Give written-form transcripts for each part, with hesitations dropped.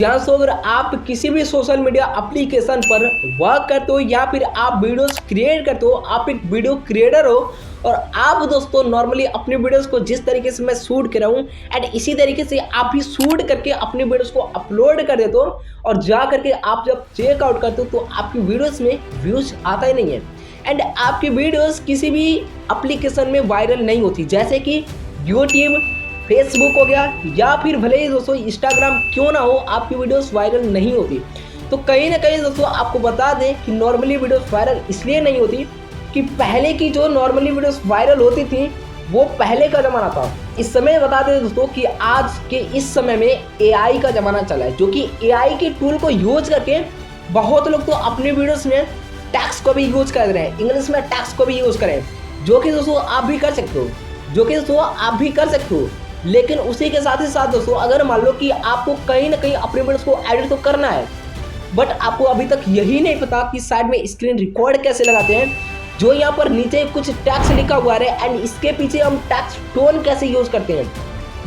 यहाँ से अगर आप किसी भी सोशल मीडिया एप्लीकेशन पर वर्क करते हो या फिर आप वीडियोस क्रिएट करते हो, आप एक वीडियो क्रिएटर हो और आप दोस्तों नॉर्मली अपनी वीडियोस को जिस तरीके से मैं शूट कर रहा हूँ एंड इसी तरीके से आप भी शूट करके अपनी वीडियोस को अपलोड कर देते हो और जा करके आप जब चेकआउट करते हो तो आपकी वीडियोस में व्यूज आता ही नहीं है एंड आपकी वीडियोस किसी भी एप्लीकेशन में वायरल नहीं होती, जैसे कि यूट्यूब, फेसबुक हो गया या फिर भले ही दोस्तों इंस्टाग्राम क्यों ना हो, आपकी वीडियोस वायरल नहीं होती। तो कहीं ना कहीं दोस्तों आपको बता दें कि नॉर्मली वीडियोस वायरल इसलिए नहीं होती कि पहले की जो नॉर्मली वीडियोस वायरल होती थी वो पहले का ज़माना था। इस समय बता दें दोस्तों कि आज के इस समय में AI का ज़माना चला है, जो कि AI के टूल को यूज करके बहुत लोग तो अपनी वीडियोस में टैग्स को भी यूज कर रहे हैं, इंग्लिश में टैग्स को भी यूज करें, जो कि दोस्तों आप भी कर सकते हो, लेकिन उसी के साथ ही साथ दोस्तों अगर मान लो कि आपको कहीं ना कहीं अपने वीडियोस को एडिट तो करना है बट आपको अभी तक यही नहीं पता कि साइड में स्क्रीन रिकॉर्ड कैसे लगाते हैं, जो यहाँ पर नीचे कुछ टैक्स लिखा हुआ है एंड इसके पीछे हम टैक्स टोन कैसे यूज करते हैं,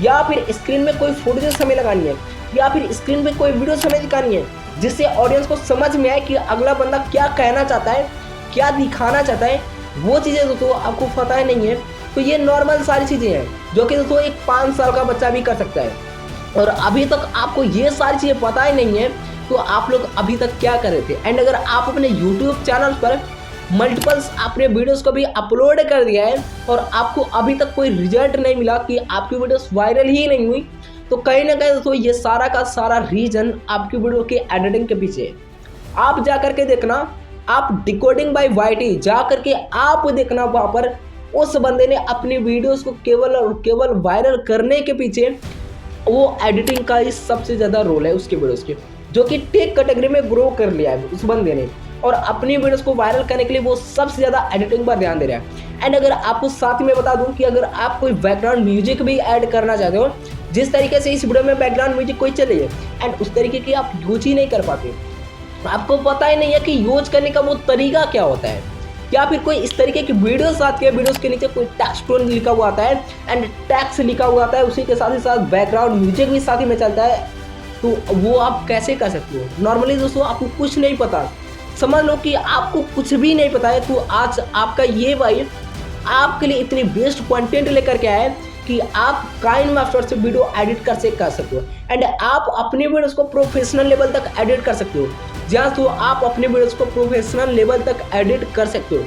या फिर स्क्रीन में कोई फुटेज हमें लगानी है या फिर स्क्रीन में कोई वीडियो हमें दिखानी है जिससे ऑडियंस को समझ में आए कि अगला बंदा क्या कहना चाहता है, क्या दिखाना चाहता है, वो चीज़ें दोस्तों आपको पता ही नहीं है। तो ये नॉर्मल सारी चीज़ें हैं जो कि दोस्तों एक 5 साल का बच्चा भी कर सकता है और अभी तक आपको ये सारी चीज़ें पता ही नहीं है तो आप लोग अभी तक क्या कर रहे थे। एंड अगर आप अपने यूट्यूब चैनल पर मल्टीपल्स अपने वीडियोस को भी अपलोड कर दिया है और आपको अभी तक कोई रिजल्ट नहीं मिला कि आपकी वीडियोस वायरल ही नहीं हुई, तो कहीं ना कहीं दोस्तों ये सारा का सारा रीजन आपकी वीडियो के एडिटिंग के पीछे है। आप जा करके देखना, आप डिकोडिंग बाय वाईटी जा करके आप देखना, वहाँ पर उस बंदे ने अपनी वीडियोस को केवल और केवल वायरल करने के पीछे वो एडिटिंग का ही सबसे ज़्यादा रोल है उसके वीडियोस के, जो कि टेक कैटेगरी में ग्रो कर लिया है उस बंदे ने और अपनी वीडियोस को वायरल करने के लिए वो सबसे ज़्यादा एडिटिंग पर ध्यान दे रहा है। एंड अगर आपको साथ में बता दूं कि अगर आप कोई बैकग्राउंड म्यूजिक भी ऐड करना चाहते हो, जिस तरीके से इस वीडियो में बैकग्राउंड म्यूजिक कोई चले एंड उस तरीके की आप यूज ही नहीं कर पाते, आपको पता ही नहीं है कि यूज करने का वो तरीका क्या होता है, या फिर कोई इस तरीके की वीडियोस आती है, वीडियोस के नीचे कोई टैक्स टोन लिखा हुआ आता है एंड टैक्स लिखा हुआ आता है, उसी के साथ ही साथ बैकग्राउंड म्यूजिक भी साथ ही में चलता है, तो वो आप कैसे कर सकते हो। नॉर्मली दोस्तों आपको कुछ नहीं पता, समझ लो कि आपको कुछ भी नहीं पता है, तो आज आपका ये भाई आपके लिए इतनी बेस्ट कंटेंट लेकर के आए कि आप काइनमास्टर से वीडियो एडिट कर सकते हो एंड आप अपने वीडियोस को प्रोफेशनल लेवल तक एडिट कर सकते हो। जहाँ तो आप अपने वीडियोस को प्रोफेशनल लेवल तक एडिट कर सकते हो,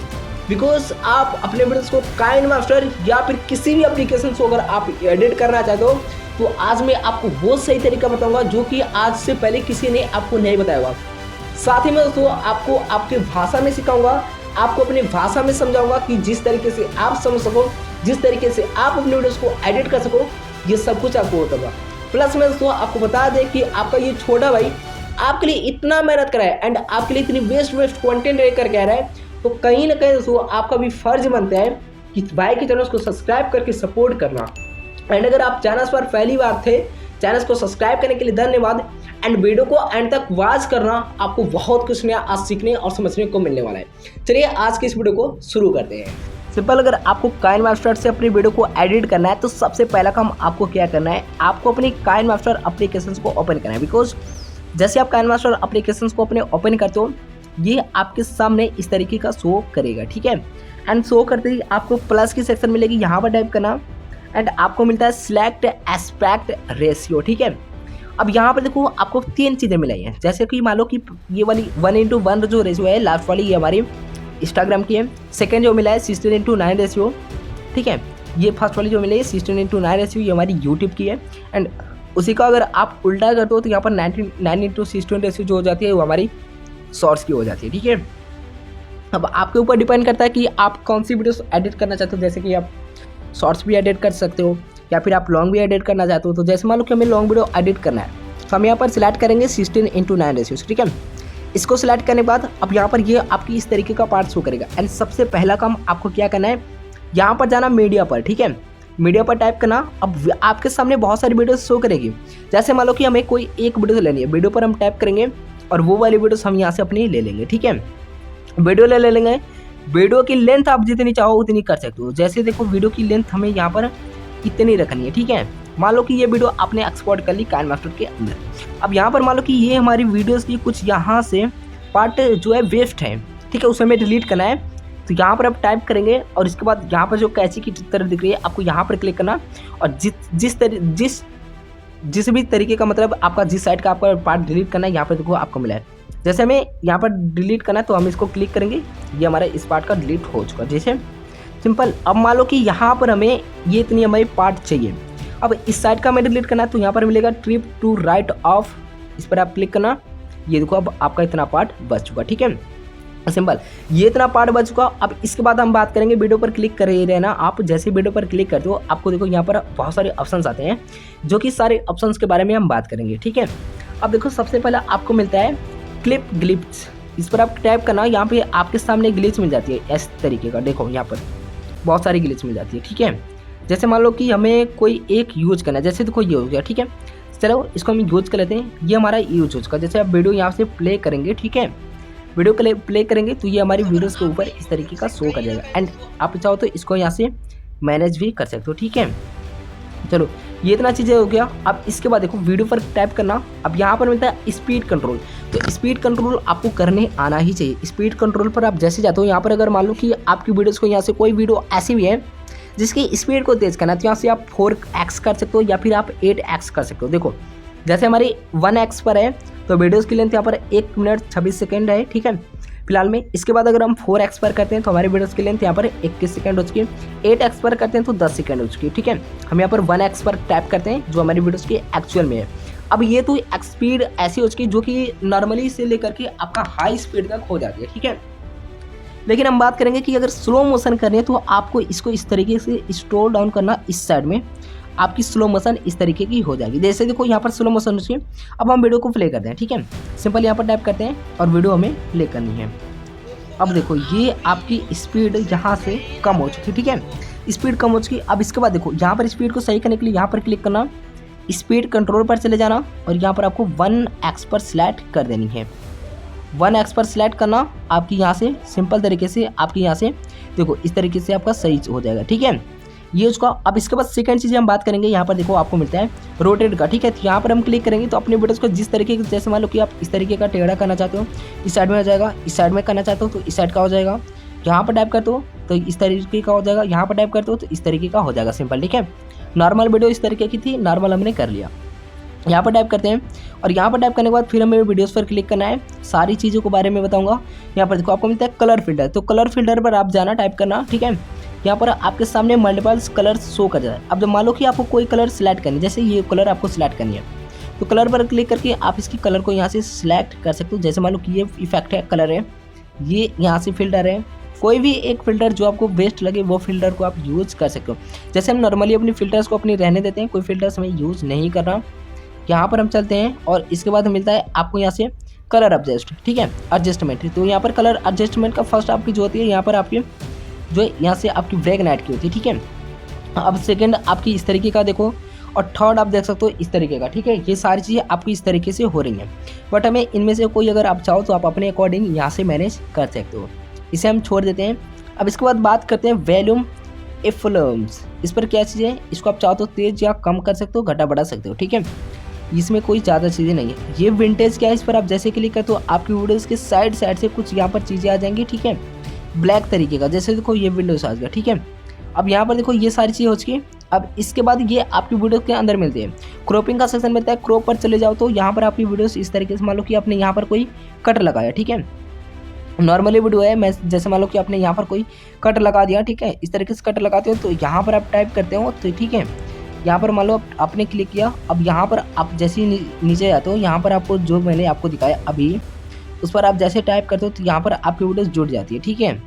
बिकॉज आप अपने वीडियोस को काइनमास्टर या फिर किसी भी एप्लीकेशन से अगर आप एडिट करना चाहते हो तो आज मैं आपको वो सही तरीका बताऊंगा जो कि आज से पहले किसी ने आपको नहीं बताया होगा। साथ ही में दोस्तों आपको आपकी भाषा में सिखाऊंगा, आपको अपनी भाषा में समझाऊंगा कि जिस तरीके से आप समझ सको, जिस तरीके से आप अपने वीडियोस को एडिट कर सको, ये सब कुछ आपको होता होगा। प्लस में दोस्तों आपको बता दें कि आपका ये छोटा भाई आपके लिए इतना मेहनत कर रहा है एंड आपके लिए इतनी बेस्ट कंटेंट लेकर के आ रहा है, तो कहीं ना कहीं दोस्तों आपका भी फर्ज बनता है कि भाई के चैनल को सब्सक्राइब करके सपोर्ट करना। एंड अगर आप चैनल पर पहली बार थे, चैनल को सब्सक्राइब करने के लिए धन्यवाद एंड वीडियो को एंड तक वॉच करना, आपको बहुत कुछ नया आज सीखने और समझने को मिलने वाला है। चलिए आज की इस वीडियो को शुरू करते हैं। सिंपल, अगर आपको काइनमास्टर से अपनी वीडियो को एडिट करना है तो सबसे पहला काम आपको क्या करना है, आपको अपनी काइनमास्टर एप्लीकेशन को ओपन करना है। बिकॉज जैसे आप काइनमास्टर एप्लीकेशन को अपने ओपन करते हो ये आपके सामने इस तरीके का शो करेगा, ठीक है। एंड शो करते ही आपको प्लस की सेक्शन मिलेगी, यहाँ पर टाइप करना एंड आपको मिलता है सिलेक्ट एस्पेक्ट रेशियो, ठीक है। अब यहाँ पर देखो आपको 3 चीज़ें मिलाई हैं, जैसे कि मान लो कि ये वाली 1:1 जो रेशियो है लास्ट वाली, ये हमारी इंस्टाग्राम की है। सेकंड जो मिला है 16:9 रेशियो, ठीक है। ये फर्स्ट वाली जो मिली है 16:9 रेशियो, ये हमारी यूट्यूब की है। एंड उसी का अगर आप उल्टा करते हो तो यहाँ पर 9:16 रेशियो जो हो जाती है वो हमारी शॉर्ट्स की हो जाती है, ठीक है। अब आपके ऊपर डिपेंड करता है कि आप कौन सी वीडियोस एडिट करना चाहते हो, जैसे कि आप शॉर्ट्स भी एडिट कर सकते हो या फिर आप लॉन्ग भी एडिट करना चाहते हो। तो जैसे मान लो कि हमें लॉन्ग वीडियो एडिट करना है तो हम यहाँ पर सिलेक्ट करेंगे 16:9 रेशियो, ठीक है। इसको सिलेक्ट करने के बाद अब यहाँ पर ये आपकी इस तरीके का पार्ट शो करेगा। एंड सबसे पहला काम आपको क्या करना है, यहाँ पर जाना मीडिया पर, ठीक है। मीडिया पर टाइप करना। अब आपके सामने बहुत सारी वीडियो शो करेगी, जैसे मान लो कि हमें कोई एक वीडियो लेनी है, वीडियो पर हम टाइप करेंगे और वो वाली वीडियोस हम यहाँ से अपनी ले लेंगे, ठीक है। वीडियो ले लेंगे, वीडियो की लेंथ आप जितनी चाहो उतनी कर सकते हो। जैसे देखो वीडियो की लेंथ हमें यहाँ पर इतनी रखनी है, ठीक है। मान लो कि ये वीडियो आपने एक्सपोर्ट कर ली काइनमास्टर के अंदर। अब यहाँ पर मान लो कि ये हमारी वीडियोस की कुछ यहाँ से पार्ट जो है वेस्ट है, ठीक है, उसे हमें डिलीट करना है। तो यहाँ पर आप टाइप करेंगे और इसके बाद यहाँ पर जो कैची की तरह दिख रही है आपको यहाँ पर क्लिक करना, और जिस भी तरीके का मतलब आपका जिस साइड का आपका पार्ट डिलीट करना है यहाँ पर देखो आपको मिला है। जैसे हमें यहाँ पर डिलीट करना है तो हम इसको क्लिक करेंगे, ये हमारा इस पार्ट का डिलीट हो चुका है। जैसे सिंपल, अब मान लो कि यहाँ पर हमें ये इतनी हमारी पार्ट चाहिए। अब इस साइड का हमें डिलीट करना है तो यहाँ पर मिलेगा ट्रिप टू राइट ऑफ, इस पर आप क्लिक करना। ये देखो अब आपका इतना पार्ट बच चुका, ठीक है, सिंपल, ये इतना पार्ट बच चुका। अब इसके बाद हम बात करेंगे, वीडियो पर क्लिक कर रहना आप। जैसे वीडियो पर क्लिक करते हो आपको देखो यहाँ पर बहुत सारे ऑप्शंस आते हैं, जो कि सारे ऑप्शंस के बारे में हम बात करेंगे, ठीक है। अब देखो सबसे पहले आपको मिलता है क्लिप ग्लिच, इस पर आप टाइप करना। यहाँ पे आपके सामने ग्लिच मिल जाती है इस तरीके का, देखो यहाँ पर बहुत सारी ग्लिच मिल जाती है, ठीक है। जैसे मान लो कि हमें कोई एक यूज करना है, जैसे देखो ये हो गया, ठीक है, चलो इसको हम यूज कर लेते हैं। ये हमारा यूज हो चुका। जैसे आप वीडियो यहाँ से प्ले करेंगे, ठीक है, वीडियो प्ले करेंगे तो ये हमारी वीडियोस के ऊपर इस तरीके का शो कर जाएगा। एंड आप चाहो तो इसको यहाँ से मैनेज भी कर सकते हो, ठीक है। चलो ये इतना चीज़ें हो गया। अब इसके बाद देखो वीडियो पर टाइप करना। अब यहाँ पर मिलता है स्पीड कंट्रोल, तो स्पीड कंट्रोल आपको करने आना ही चाहिए। स्पीड कंट्रोल पर आप जैसे जाते हो, यहाँ पर अगर मान लो कि आपकी वीडियोस को यहाँ से कोई वीडियो ऐसी भी है जिसकी स्पीड को तेज़ करना है, तो यहाँ से आप 4x कर सकते हो या फिर आप 8x कर सकते हो। देखो जैसे हमारी 1x पर है तो वीडियोस की लेंथ यहाँ पर 1 मिनट 26 सेकेंड है, ठीक है, फिलहाल में। इसके बाद अगर हम 4x पर करते हैं तो हमारी वीडियोस की लेंथ यहाँ पर 21 सेकंड हो चुकी है। 8x पर करते हैं तो 10 सेकंड हो चुकी है, ठीक है। हम यहाँ पर 1x पर टैप करते हैं जो हमारी वीडियोस की एक्चुअल में है। अब ये तो स्पीड ऐसी हो चुकी है जो कि नॉर्मली से लेकर के आपका हाई स्पीड तक हो जाती है, ठीक है। लेकिन हम बात करेंगे कि अगर स्लो मोशन करनी है तो आपको इसको इस तरीके से स्क्रॉल डाउन करना, इस साइड में आपकी स्लो मोशन इस तरीके की हो जाएगी। जैसे देखो यहाँ पर स्लो मोशन होती है। अब हम वीडियो को प्ले करते हैं, ठीक है, सिंपल यहाँ पर टाइप करते हैं और वीडियो हमें प्ले करनी है। अब देखो ये आपकी स्पीड यहाँ से कम हो चुकी है, ठीक है, स्पीड कम हो चुकी। अब इसके बाद देखो यहाँ पर स्पीड को सही करने के लिए यहाँ पर क्लिक करना, स्पीड कंट्रोल पर चले जाना और यहाँ पर आपको 1x पर सिलेक्ट कर देनी है। 1x पर सिलेक्ट करना आपकी यहाँ से सिंपल तरीके से, आपकी यहाँ से देखो इस तरीके से आपका सही हो जाएगा, ठीक है, ये उसका। अब इसके बाद सेकंड चीज़ हम बात करेंगे, यहाँ पर देखो आपको मिलता है रोटेट का, ठीक है। तो यहाँ पर हम क्लिक करेंगे तो अपने वीडियोस को जिस तरीके, जैसे मान लो कि आप इस तरीके का टेढ़ा करना चाहते हो इस साइड में हो जाएगा, इस साइड में करना चाहते हो तो इस साइड का हो जाएगा, यहाँ पर टाइप करते हो तो इस तरीके का हो जाएगा, यहाँ पर टाइप करते हो तो इस तरीके का हो जाएगा, सिंपल, ठीक है। नॉर्मल वीडियो इस तरीके की थी, नॉर्मल हमने कर लिया। यहाँ पर टाइप करते हैं और यहाँ पर टाइप करने के बाद फिर हमें वीडियोस पर क्लिक करना है। सारी चीज़ों के बारे में बताऊँगा। यहाँ पर देखो आपको मिलता है कलर फिल्टर, तो कलर फिल्टर पर आप जाना, टाइप करना, ठीक है। यहाँ पर आपके सामने मल्टीपल्स कलर्स शो कर जाए। अब जब मान लो कि आपको कोई कलर सिलेक्ट करनी है, जैसे ये कलर आपको सिलेक्ट करनी है तो कलर पर क्लिक करके आप इसकी कलर को यहाँ से सिलेक्ट कर सकते हो। जैसे मान लो कि ये इफेक्ट है, कलर है, ये यहाँ से फिल्टर है, कोई भी एक फ़िल्टर जो आपको बेस्ट लगे वो फ़िल्टर को आप यूज़ कर सकते हो। जैसे हम नॉर्मली अपनी फ़िल्टर्स को अपनी रहने देते हैं, कोई फ़िल्टर्स हमें यूज़ नहीं कर रहा। यहाँ पर हम चलते हैं और इसके बाद मिलता है आपको यहाँ से कलर एडजस्ट, ठीक है, एडजस्टमेंट। तो यहाँ पर कलर एडजस्टमेंट का फर्स्ट आपकी जो होती है यहाँ पर आपकी जो यहाँ से आपकी ब्लैक नाइट की होती है, ठीक है। अब सेकंड आपकी इस तरीके का देखो और थर्ड आप देख सकते हो इस तरीके का, ठीक है। ये सारी चीज़ें आपकी इस तरीके से हो रही हैं, बट हमें इनमें से कोई अगर आप चाहो तो आप अपने अकॉर्डिंग यहाँ से मैनेज कर सकते हो। इसे हम छोड़ देते हैं। अब इसके बाद बात करते हैं वॉल्यूम इफ्लुएंस। इस पर क्या चीज़ है, इसको आप चाहो तो तेज़ या कम कर सकते हो, घटा बढ़ा सकते हो, ठीक है। इसमें कोई ज़्यादा चीज़ें नहीं है। ये विंटेज क्या है, इस पर आप जैसे क्लिक करते हो आपकी वीडियोज़ के साइड से कुछ यहाँ पर चीज़ें आ जाएंगी, ठीक है, ब्लैक तरीके का। जैसे देखो ये विंडोज़ आ गया, ठीक है। अब यहाँ पर देखो ये सारी चीज़ें हो चुकी। अब इसके बाद ये आपकी वीडियो के अंदर मिलती है, क्रॉपिंग का सेक्शन मिलता है। क्रॉप पर चले जाओ तो यहाँ पर आपकी वीडियोस इस तरीके से, मान लो कि आपने यहाँ पर कोई कट लगाया, ठीक है, नॉर्मली वीडियो है, मैं जैसे मान लो कि आपने यहाँ पर कोई कट लगा दिया, ठीक है, इस तरीके से कट लगाते हो तो यहाँ पर आप टाइप करते हो तो ठीक है। यहाँ पर मान लो आपने क्लिक किया, अब यहाँ पर आप जैसे ही नीचे जाते हो, यहाँ पर आपको जो मैंने आपको दिखाया अभी उस पर आप जैसे टाइप करते हो तो यहाँ पर आपकी वीडियोस जुड़ जाती है, ठीक है।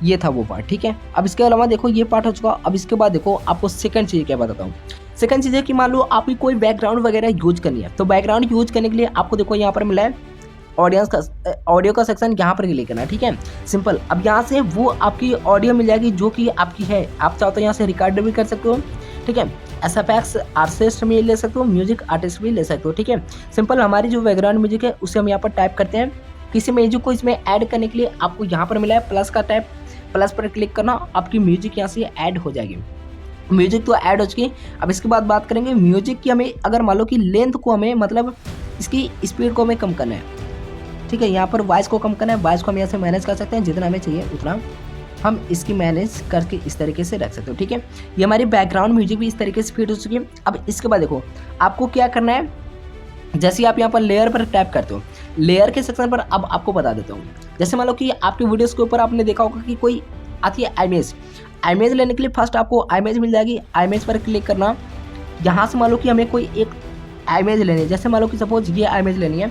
ये था वो पार्ट, ठीक है। अब इसके अलावा देखो ये पार्ट हो चुका। अब इसके बाद देखो आपको सेकंड चीज़ क्या बताता हूँ। सेकंड चीज़ है कि मान लो आपकी कोई बैकग्राउंड वगैरह यूज करनी है, तो बैकग्राउंड यूज करने के लिए आपको देखो यहाँ पर मिला है ऑडियो का सेक्शन, यहाँ पर क्लिक करना है, ठीक है, सिंपल। अब यहाँ से वो आपकी ऑडियो मिल जाएगी जो कि आपकी है, आप चाहो तो यहाँ से रिकॉर्ड भी कर सकते हो, ठीक है, SFX आर्टिस्ट में ले सकते हो, म्यूजिक आर्टिस्ट भी ले सकते हो, ठीक है, सिंपल। हमारी जो बैकग्राउंड म्यूजिक है उसे हम यहाँ पर टाइप करते हैं। किसी म्यूजिक को इसमें ऐड करने के लिए आपको यहाँ पर मिला है प्लस का टाइप, प्लस पर क्लिक करना, आपकी म्यूजिक यहाँ से ऐड हो जाएगी। म्यूजिक तो ऐड हो चुकी है। अब इसके बाद बात करेंगे म्यूजिक की। हमें अगर मान लो कि लेंथ को हमें मतलब इसकी स्पीड को हमें कम करना है, ठीक है, यहाँ पर वॉइस को कम करना है। वॉइस को हम यहाँ से मैनेज कर सकते हैं, जितना हमें चाहिए उतना हम इसकी मैनेज करके इस तरीके से रख सकते हो, ठीक है। ये हमारी बैकग्राउंड म्यूजिक भी इस तरीके से फिट हो चुकी है। अब इसके बाद देखो आपको क्या करना है, जैसे आप यहाँ पर लेयर पर टैप करते हो, लेयर के सेक्शन पर अब आपको बता देता हूँ। जैसे मान लो कि आपके वीडियोस के ऊपर आपने देखा होगा कि कोई आती है इमेज, इमेज लेने के लिए फर्स्ट आपको इमेज मिल जाएगी, इमेज पर क्लिक करना। यहाँ से मान लो कि हमें कोई एक इमेज लेनी है, जैसे मान लो कि सपोज ये इमेज लेनी है,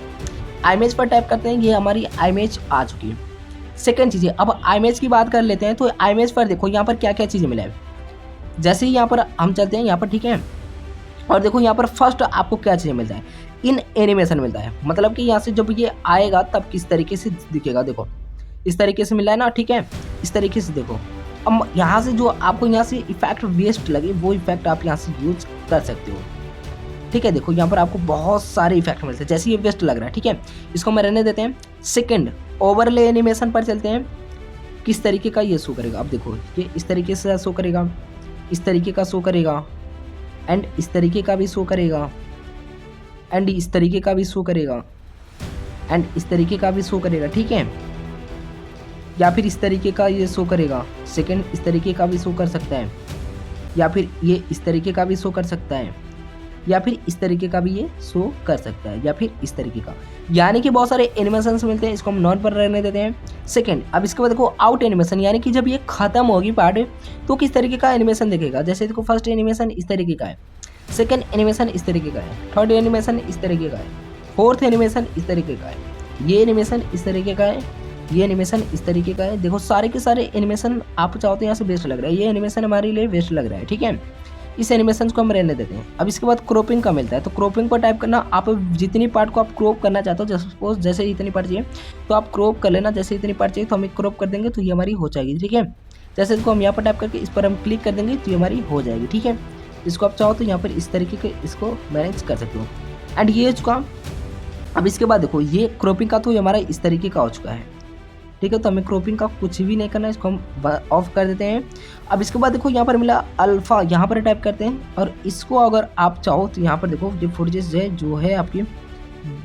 इमेज पर टैप करते हैं, ये हमारी इमेज आ चुकी है। सेकंड चीज़ है, अब इमेज की बात कर लेते हैं। तो इमेज पर देखो यहाँ पर क्या क्या चीज़ें मिला है। जैसे ही यहाँ पर हम चलते हैं यहाँ पर, ठीक है, और देखो यहाँ पर फर्स्ट आपको क्या चीज़ें मिलता है, इन एनिमेशन मिलता है। मतलब कि यहाँ से जब ये आएगा तब किस तरीके से दिखेगा, देखो इस तरीके से मिला है ना, ठीक है, इस तरीके से देखो। अब यहाँ से जो आपको यहाँ से इफेक्ट वेस्ट लगे वो इफेक्ट आप यहाँ से यूज कर सकते हो, ठीक है। देखो यहाँ पर आपको बहुत सारे इफेक्ट मिलते हैं, जैसे ये वेस्ट लग रहा है, ठीक है, इसको हम रहने देते हैं। सेकंड ओवरले एनिमेशन पर चलते हैं, किस तरीके का ये शो करेगा। अब देखो ये इस तरीके से शो करेगा, इस तरीके का शो करेगा, एंड इस तरीके का भी शो करेगा, एंड इस तरीके का भी शो करेगा, एंड इस तरीके का भी शो करेगा, ठीक है। या फिर इस तरीके का ये शो करेगा। सेकंड इस तरीके का भी शो कर सकता है, या फिर ये इस तरीके का भी शो कर सकता है, या फिर इस तरीके का भी ये शो कर सकता है, या फिर इस तरीके का। यानी कि बहुत सारे एनिमेशंस मिलते हैं, इसको हम नॉन पर रहने देते हैं। सेकंड अब इसके बाद देखो आउट एनिमेशन, यानी कि जब ये खत्म होगी पार्ट तो किस तरीके का एनिमेशन दिखेगा। जैसे देखो फर्स्ट एनिमेशन इस तरीके का है, सेकंड एनिमेशन इस तरीके का है, थर्ड एनिमेशन इस तरीके का है, फोर्थ एनिमेशन इस तरीके का है, ये एनिमेशन इस तरीके का है, ये एनिमेशन इस तरीके का है। देखो सारे के सारे एनिमेशन आप चाहो तो यहाँ से बेस्ट लग रहा है, ये एनिमेशन हमारे लिए बेस्ट लग रहा है, ठीक है। इस एनिमेशन को हम रहने देते हैं। अब इसके बाद क्रॉपिंग का मिलता है, तो क्रॉपिंग पर टाइप करना, आप जितनी पार्ट को आप क्रॉप करना चाहते हो, सपोज जैसे इतनी पार्ट चाहिए तो आप क्रॉप कर लेना, जैसे इतनी पार्ट चाहिए तो हम क्रॉप कर देंगे तो ये हमारी हो जाएगी, ठीक है। जैसे इसको हम यहाँ पर टाइप करके इस पर हम क्लिक कर देंगे तो ये हमारी हो जाएगी, ठीक है। इसको आप चाहो तो यहाँ पर इस तरीके के इसको मैनेज कर सकते हो। एंड ये चुका। अब इसके बाद देखो ये क्रॉपिंग का तो ये हमारा इस तरीके का हो चुका है, ठीक है। तो हमें क्रॉपिंग का कुछ भी नहीं करना है, इसको हम ऑफ कर देते हैं। अब इसके बाद देखो यहाँ पर मिला अल्फ़ा, यहाँ पर टाइप करते हैं और इसको अगर आप चाहो तो यहाँ पर देखो जो फुटेज है जो है आपकी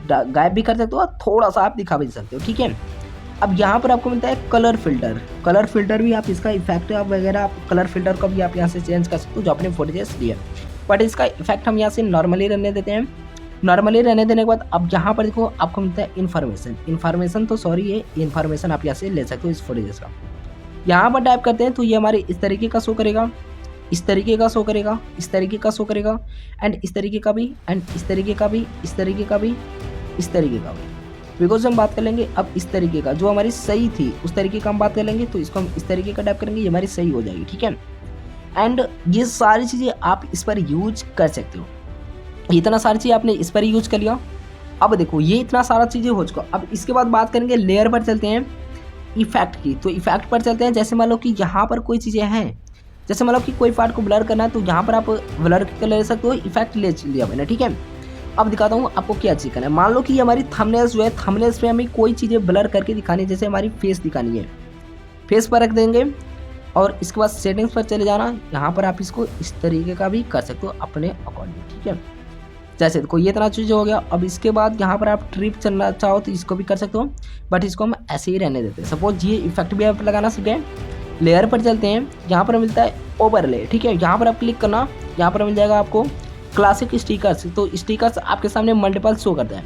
गायब भी कर सकते हो और थोड़ा सा आप दिखा भी सकते हो, ठीक है। अब यहाँ पर आपको मिलता है कलर फिल्टर। कलर फिल्टर भी आप इसका इफेक्ट वगैरह आप कलर फिल्टर को भी आप यहाँ से चेंज कर सकते हो जो आपने फुटेजेस लिए, बट इसका इफेक्ट हम यहाँ से नॉर्मली रहने देते हैं। नॉर्मली रहने देने के बाद अब यहाँ पर देखो आपको मिलता है इन्फॉर्मेशन तो सॉरी ये इन्फॉर्मेशन आप यहाँ से ले सकते हो इस फुटेजेस का। यहाँ पर टाइप करते हैं तो ये हमारे इस तरीके का शो करेगा, इस तरीके का शो करेगा, इस तरीके का शो करेगा, एंड इस तरीके का भी, एंड इस तरीके का भी, इस तरीके का भी, इस तरीके का भी। बिकॉज हम बात कर लेंगे अब इस तरीके का जो हमारी सही थी उस तरीके का हम बात कर लेंगे, तो इसको हम इस तरीके का टाइप करेंगे, ये हमारी सही हो जाएगी, ठीक है। एंड ये सारी चीज़ें आप इस पर यूज कर सकते हो। इतना सारी चीज़ आपने इस पर ही यूज कर लिया। अब देखो ये इतना सारा चीज़ें हो चुका। अब इसके बाद बात करेंगे लेयर पर चलते हैं, इफेक्ट की। तो इफेक्ट पर चलते हैं। जैसे मान लो कि यहाँ पर कोई चीज़ें हैं, जैसे मान लो कि कोई पार्ट को ब्लर करना है तो यहाँ पर आप ब्लर कर ले सकते हो, इफेक्ट ले लिया मैंने, ठीक है। अब दिखाता हूँ आपको क्या चीज़ करना है। मान लो कि हमारी थंबनेल्स जो है, थंबनेल्स पे हमें कोई चीज़ें ब्लर करके दिखानी है, जैसे हमारी फेस दिखानी है, फेस पर रख देंगे और इसके बाद सेटिंग्स पर चले जाना। यहाँ पर आप इसको इस तरीके का भी कर सकते हो अपने अकॉर्डिंग, ठीक है। जैसे देखो ये इतना चीज़ हो गया। अब इसके बाद यहाँ पर आप ट्रिप चलना चाहो तो इसको भी कर सकते हो, बट इसको हम ऐसे ही रहने देते हैं। सपोज ये इफेक्ट भी आप लगाना सीख गए। लेयर पर चलते हैं, यहाँ पर मिलता है ओवरले, ठीक है। यहाँ पर आप क्लिक करना, यहाँ पर मिल जाएगा आपको क्लासिक स्टिकर्स। तो स्टिकर्स आपके सामने मल्टीपल शो करता है।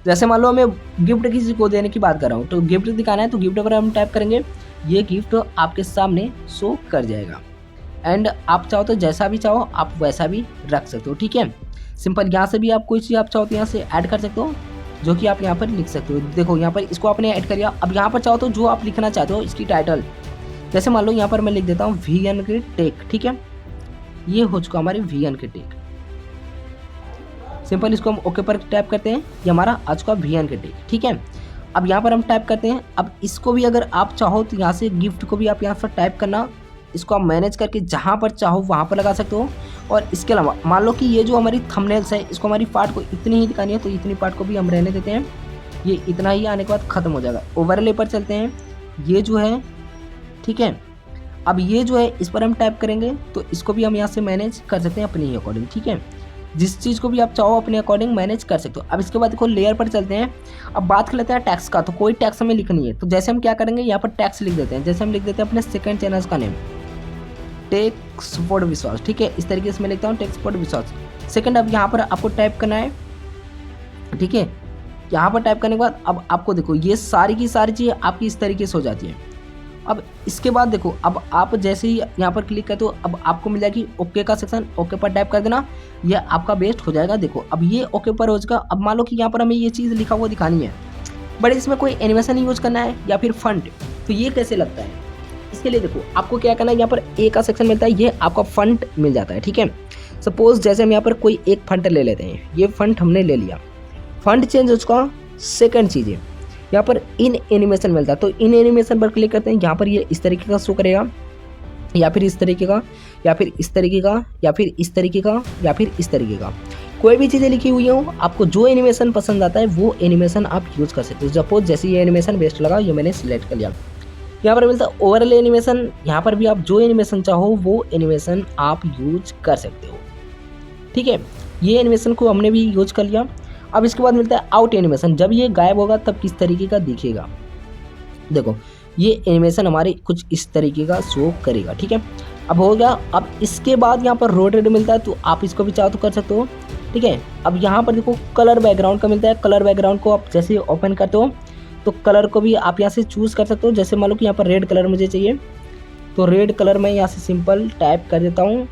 जैसे मान लो मैं गिफ्ट किसी को देने की बात कर रहा हूँ, तो गिफ्ट दिखाना है तो गिफ्ट पर हम टाइप करेंगे, ये गिफ्ट आपके सामने शो कर जाएगा। एंड आप चाहो तो जैसा भी चाहो आप वैसा भी रख सकते हो, ठीक है। सिंपल यहाँ से भी आप कोई चीज़ आप चाहो तो यहाँ से ऐड कर सकते हो, जो कि आप यहाँ पर लिख सकते हो। देखो यहाँ पर इसको आपने ऐड कर लिया। अब यहाँ पर चाहो तो जो आप लिखना चाहते हो इसकी टाइटल, जैसे मान लो यहाँ पर मैं लिख देता हूँ वीएन के टेक, ठीक है। ये हो चुका हमारे वीएन के टेक। सिंपल इसको हम ओके पर टैप करते हैं, ये हमारा आ चुका वीएन के टेक, ठीक है। अब यहाँ पर हम टाइप करते हैं। अब इसको भी अगर आप चाहो तो यहाँ से गिफ्ट को भी आप यहाँ पर टाइप करना, इसको आप मैनेज करके जहाँ पर चाहो वहाँ पर लगा सकते हो। और इसके अलावा मान लो कि ये जो हमारी थंबनेल्स है, इसको हमारी पार्ट को इतनी ही दिखानी है तो इतनी पार्ट को भी हम रहने देते हैं। ये इतना ही आने के बाद ख़त्म हो जाएगा। ओवरले पर चलते हैं, ये जो है, ठीक है। अब ये जो है इस पर हम टाइप करेंगे तो इसको भी हम यहाँ से मैनेज कर सकते हैं अपने ही अकॉर्डिंग, ठीक है। जिस चीज़ को भी आप चाहो अपने अकॉर्डिंग मैनेज कर सकते हो। अब इसके बाद देखो लेयर पर चलते हैं। अब बात कर लेते हैं टैक्स का, तो कोई टैक्स हमें लिखनी है तो जैसे हम क्या करेंगे यहाँ पर टैक्स लिख देते हैं। जैसे हम लिख देते हैं अपने सेकंड चैनल का नेम टेक सपोर्ट विश्वास, ठीक है। इस तरीके से मैं लिखता हूँ टेक सपोर्ट विश्वास। सेकंड अब यहाँ पर आपको टाइप करना है, ठीक है। यहाँ पर टाइप करने के बाद अब आपको देखो ये सारी की सारी चीज़ें आपकी इस तरीके से हो जाती है। अब इसके बाद देखो अब आप जैसे ही यहाँ पर क्लिक करते हो अब आपको मिल जाएगी ओके का सेक्शन, ओके पर टाइप कर देना, ये आपका बेस्ट हो जाएगा। देखो अब ये ओके पर हो जाएगा। अब मान लो कि यहाँ पर हमें ये चीज़ लिखा हुआ दिखानी है बट इसमें कोई एनिमेशन यूज करना है या फिर फंट, तो ये कैसे लगता है इसके लिए देखो आपको क्या करना है, यहाँ पर ए का सेक्शन मिलता है, ये आपका फंट मिल जाता है, ठीक है। सपोज जैसे हम यहाँ पर कोई एक फंट ले लेते हैं, ये फंट हमने ले लिया, फंट चेंज हो चुका। सेकंड चीज़ है यहाँ पर इन एनिमेशन मिलता है, तो इन एनिमेशन पर क्लिक करते हैं। यहाँ पर ये इस तरीके का शो करेगा या फिर इस तरीके का या फिर इस तरीके का या फिर इस तरीके का या फिर इस तरीके का, कोई भी चीज़ें लिखी हुई हो आपको जो एनिमेशन पसंद आता है वो एनिमेशन आप यूज़ कर सकते हो। सपोज जैसे ये एनिमेशन बेस्ट लगा, ये मैंने सिलेक्ट कर लिया। यहाँ पर मिलता है ओवरले एनिमेशन, यहाँ पर भी आप जो एनिमेशन चाहो वो एनिमेशन आप यूज कर सकते हो, ठीक है। ये एनिमेशन को हमने भी यूज कर लिया। अब इसके बाद मिलता है आउट एनिमेशन, जब ये गायब होगा तब किस तरीके का दिखेगा। देखो ये एनिमेशन हमारे कुछ इस तरीके का शो करेगा, ठीक है। अब हो गया। अब इसके बाद यहाँ पर रोटेट मिलता है, तो आप इसको भी चाहो तो कर सकते हो, ठीक है। अब यहाँ पर देखो कलर बैकग्राउंड का मिलता है, कलर बैकग्राउंड को आप जैसे ओपन करते हो तो कलर को भी आप यहाँ से चूज़ कर सकते हो। जैसे मान लो कि यहाँ पर रेड कलर मुझे चाहिए, तो रेड कलर मैं यहाँ से सिंपल टाइप कर देता हूँ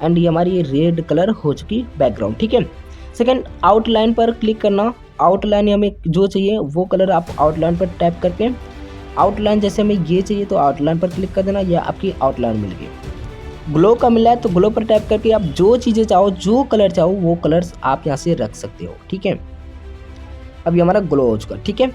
एंड ये हमारी रेड कलर हो चुकी बैकग्राउंड, ठीक है। सेकंड आउटलाइन पर क्लिक करना, आउटलाइन हमें जो चाहिए वो कलर आप आउटलाइन पर टाइप करके, आउटलाइन जैसे हमें ये चाहिए तो आउटलाइन पर क्लिक कर देना, या आपकी आउटलाइन मिल गई। ग्लो का मिला है तो ग्लो पर टाइप करके आप जो चीज़ें चाहो जो कलर चाहो वो कलर्स आप यहाँ से रख सकते हो, ठीक है। अब ये हमारा ग्लो हो चुका, ठीक है।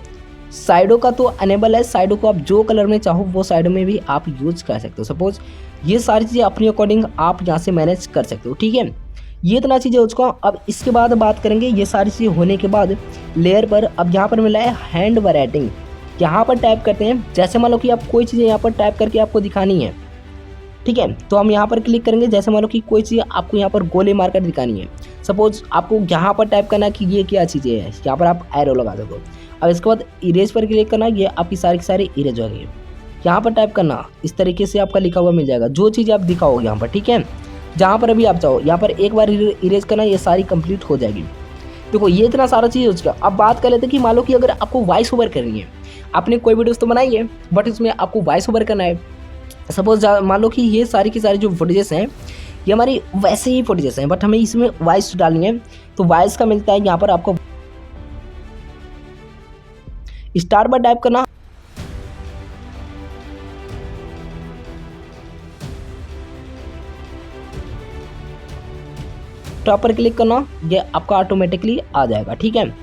साइडों का तो अनेबल है, साइडों को आप जो कलर में चाहो वो साइडों में भी आप यूज कर सकते हो। सपोज ये सारी चीज़ें अपनी अकॉर्डिंग आप यहाँ से मैनेज कर सकते हो, ठीक है। ये इतना चीज़ें हो चुका। अब इसके बाद बात करेंगे ये सारी चीज़ें होने के बाद लेयर पर अब यहाँ पर मिला है हैंड राइटिंग, यहाँ पर टाइप करते हैं। जैसे मान लो कि आप कोई चीज़ें यहाँ पर टाइप करके आपको दिखानी है, ठीक है, तो हम यहाँ पर क्लिक करेंगे। जैसे मान लो कि कोई चीज़ आपको यहाँ पर गोले मारकर दिखानी है, सपोज आपको यहाँ पर टाइप करना है कि ये क्या चीज़ें हैं, यहाँ पर आप एरो लगा दो। अब इसके बाद इरेज पर क्लिक करना, ये आपकी सारी की सारी इरेज हो गई। यहाँ पर टाइप करना, इस तरीके से आपका लिखा हुआ मिल जाएगा जो चीज़ आप दिखाओगे यहाँ पर, ठीक है। जहाँ पर अभी आप चाहो यहाँ पर एक बार इरेज करना, ये सारी कंप्लीट हो जाएगी। देखो ये इतना सारा चीज़ हो चुका। अब बात कर लेते हैं कि मान लो कि अगर आपको वॉइस ओवर करनी है, आपने कोई वीडियोस तो बनाई है बट इसमें आपको वॉइस ओवर करना है। सपोज मान लो कि ये सारी की सारी जो फुटेजेस हैं ये हमारी वैसे ही फुटेजेस हैं बट हमें इसमें वॉइस डालनी है, तो वॉइस का मिलता है यहाँ पर आपको स्टार पर टाइप करना, टॉप पर क्लिक करना, ये आपका ऑटोमेटिकली आ जाएगा, ठीक है।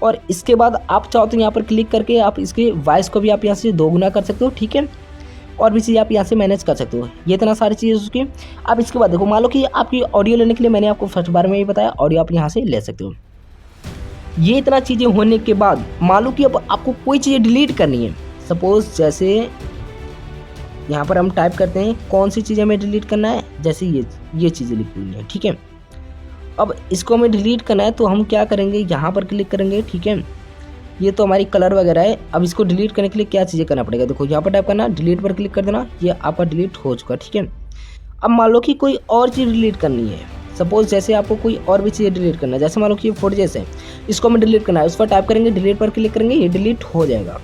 और इसके बाद आप चाहो तो यहाँ पर क्लिक करके आप इसके वॉइस को भी आप यहाँ से दोगुना कर सकते हो, ठीक है। और भी चीज़ आप यहाँ से मैनेज कर सकते हो। ये इतना सारी चीज़ें उसकी। अब इसके बाद देखो मान लो कि आपकी ऑडियो लेने के लिए मैंने आपको फर्स्ट बार में ही बताया, ऑडियो आप यहाँ से ले सकते हो। ये इतना चीज़ें होने के बाद मान लो कि अब आपको कोई चीज़ें डिलीट करनी है, सपोज जैसे यहाँ पर हम टाइप करते हैं कौन सी चीज़ें हमें डिलीट करना है, जैसे ये चीज़ें लिखी हुई हैं, ठीक है। अब इसको हमें डिलीट करना है तो हम क्या करेंगे, यहाँ पर क्लिक करेंगे, ठीक है। ये तो हमारी कलर वगैरह है। अब इसको डिलीट करने के लिए क्या चीज़ें करना पड़ेगा, देखो यहाँ पर टाइप करना, डिलीट पर क्लिक कर देना, ये आपका डिलीट हो चुका, ठीक है। अब मान लो कि कोई और चीज़ डिलीट करनी है, सपोज जैसे आपको कोई और भी चीज़ें डिलीट करना है, जैसे मान लो कि ये फुटेजेस है, इसको हमें डिलीट करना है, उस पर टाइप करेंगे, डिलीट पर क्लिक करेंगे, ये डिलीट हो जाएगा।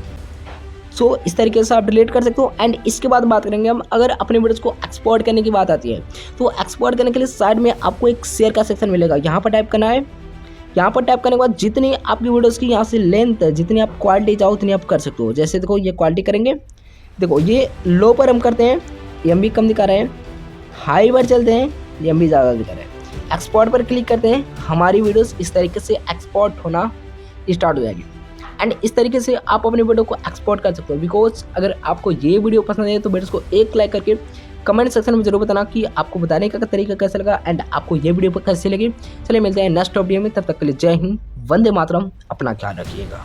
सो इस तरीके से आप डिलीट कर सकते हो। एंड इसके बाद बात करेंगे हम अगर अपने वीडियोस को एक्सपोर्ट करने की बात आती है, तो एक्सपोर्ट करने के लिए साइड में आपको एक शेयर का सेक्शन मिलेगा, यहाँ पर टाइप करना है। यहाँ पर टाइप करने के बाद जितनी आपकी वीडियोस की यहाँ से लेंथ, जितनी आप क्वालिटी चाहो उतनी आप कर सकते हो। जैसे देखो ये क्वालिटी करेंगे, देखो ये लो पर हम करते हैं, एमबी कम दिखा रहे हैं, हाई पर चलते हैं, एमबी ज़्यादा दिखा रहे हैं, एक्सपोर्ट पर क्लिक करते हैं, हमारी वीडियोस इस तरीके से एक्सपोर्ट होना स्टार्ट हो जाएगी। एंड इस तरीके से आप अपने वीडियो को एक्सपोर्ट कर सकते हो। बिकॉज अगर आपको ये वीडियो पसंद है तो वीडियो को एक लाइक करके कमेंट सेक्शन में जरूर बताना कि आपको बताने का तरीका कैसा लगा एंड आपको ये वीडियो कैसी लगी। चलिए मिलते हैं नेक्स्ट वीडियो में, तब तक के लिए जय हिंद, वंदे मातरम, अपना ख्याल रखिएगा।